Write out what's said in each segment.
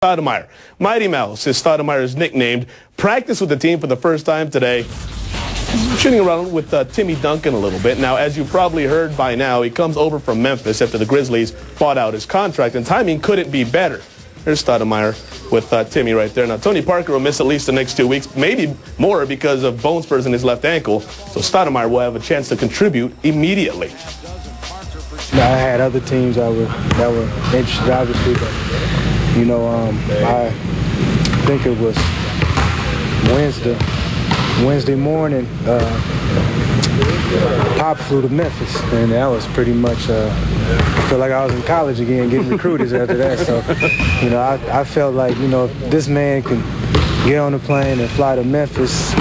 Stoudamire. Mighty Mouse is Stoudamire's nicknamed. Practiced with the team for the first time today. Shooting around with Timmy Duncan a little bit. Now, as you probably heard by now, he comes over from Memphis after the Grizzlies bought out his contract, and timing couldn't be better. There's Stoudamire with Timmy right there. Now, Tony Parker will miss at least the next 2 weeks, maybe more because of bone spurs in his left ankle. So Stoudamire will have a chance to contribute immediately. I had other teams that were interested, obviously, but I think it was Wednesday morning. Pop flew to Memphis, and that was pretty much. I feel like I was in college again, getting recruited after that. So, I felt like if this man can get on the plane and fly to Memphis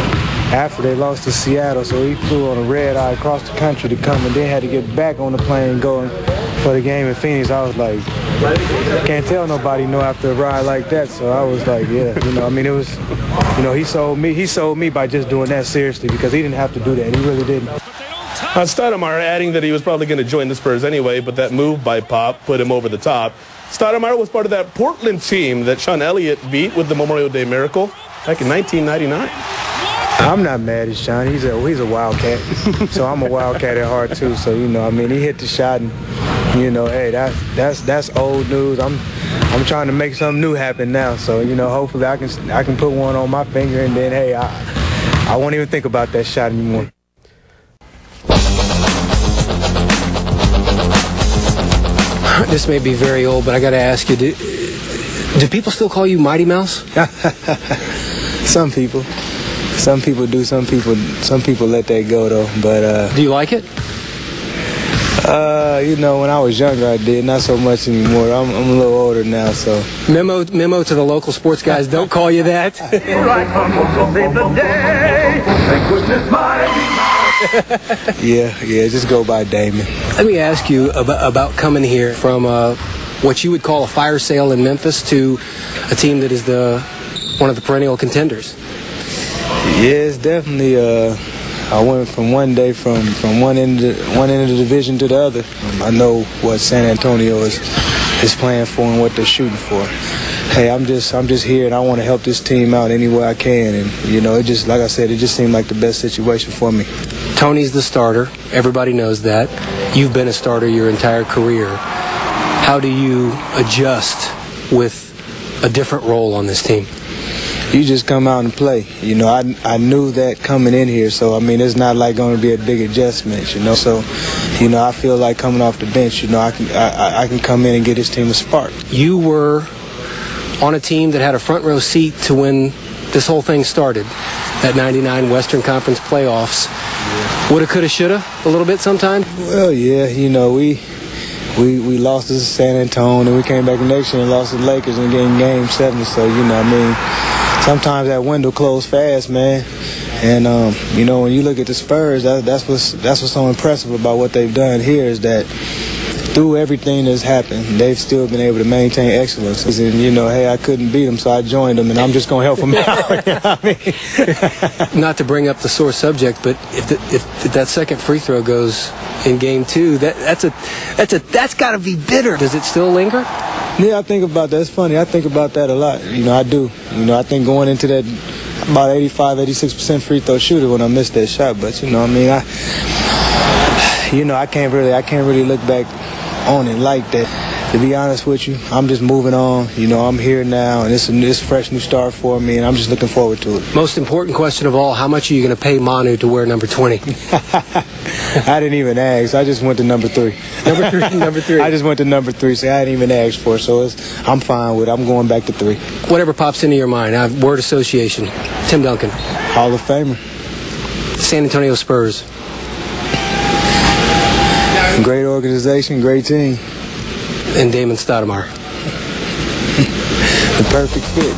after they lost to Seattle, so he flew on a red eye across the country to come, and then had to get back on the plane and go for the game in Phoenix. I was like, can't tell nobody no after a ride like that. So I was like, yeah, it was, he sold me by just doing that seriously, because he didn't have to do that. He really didn't. Stoudamire adding that he was probably going to join the Spurs anyway, but that move by Pop put him over the top. Stoudamire was part of that Portland team that Sean Elliott beat with the Memorial Day Miracle back in 1999. I'm not mad at Sean. He's a wildcat. So I'm a wildcat at heart too. So he hit the shot, and hey, that's old news. I'm trying to make something new happen now. So hopefully I can put one on my finger, and then hey, I won't even think about that shot anymore. This may be very old, but I got to ask you: do people still call you Mighty Mouse? Some people do. Some people let that go though. But do you like it? When I was younger, I did. Not so much anymore. I'm a little older now, so. Memo to the local sports guys: don't call you that. yeah. Just go by Damon. Let me ask you about coming here from what you would call a fire sale in Memphis to a team that is one of the perennial contenders. Yeah, it's definitely. I went from one day from one end of the division to the other. I know what San Antonio is playing for and what they're shooting for. Hey, I'm just here, and I want to help this team out any way I can. And it just, like I said, it just seemed like the best situation for me. Tony's the starter. Everybody knows that. You've been a starter your entire career. How do you adjust with a different role on this team? You just come out and play. I knew that coming in here, so it's not like going to be a big adjustment. So I feel like coming off the bench, I can come in and get this team a spark. You were on a team that had a front row seat to when this whole thing started, that '99 Western Conference playoffs. Yeah. Woulda, coulda, shoulda, a little bit sometimes. Well, yeah, we lost to San Antonio, and we came back the next year and lost to the Lakers and getting Game 7. So sometimes that window closed fast, man. And when you look at the Spurs, that's what's so impressive about what they've done here, is that through everything that's happened, they've still been able to maintain excellence. And hey, I couldn't beat them, so I joined them, and I'm just gonna help them out. Not to bring up the sore subject, but if that second free throw goes in Game 2, that's got to be bitter. Does it still linger? Yeah, I think about that. It's funny. I think about that a lot. I do. I think going into that about 85-86% free throw shooter when I missed that shot. But I can't really look back on it like that. To be honest with you, I'm just moving on. I'm here now, and it's a fresh new start for me, and I'm just looking forward to it. Most important question of all: how much are you going to pay Manu to wear number 20? I didn't even ask. I just went to number 3. Number three. I just went to number 3, so I didn't even ask for it. So I'm fine with it. I'm going back to 3. Whatever pops into your mind. Word association. Tim Duncan. Hall of Famer. San Antonio Spurs. Great organization, great team. And Damon Stoudamire. The perfect fit.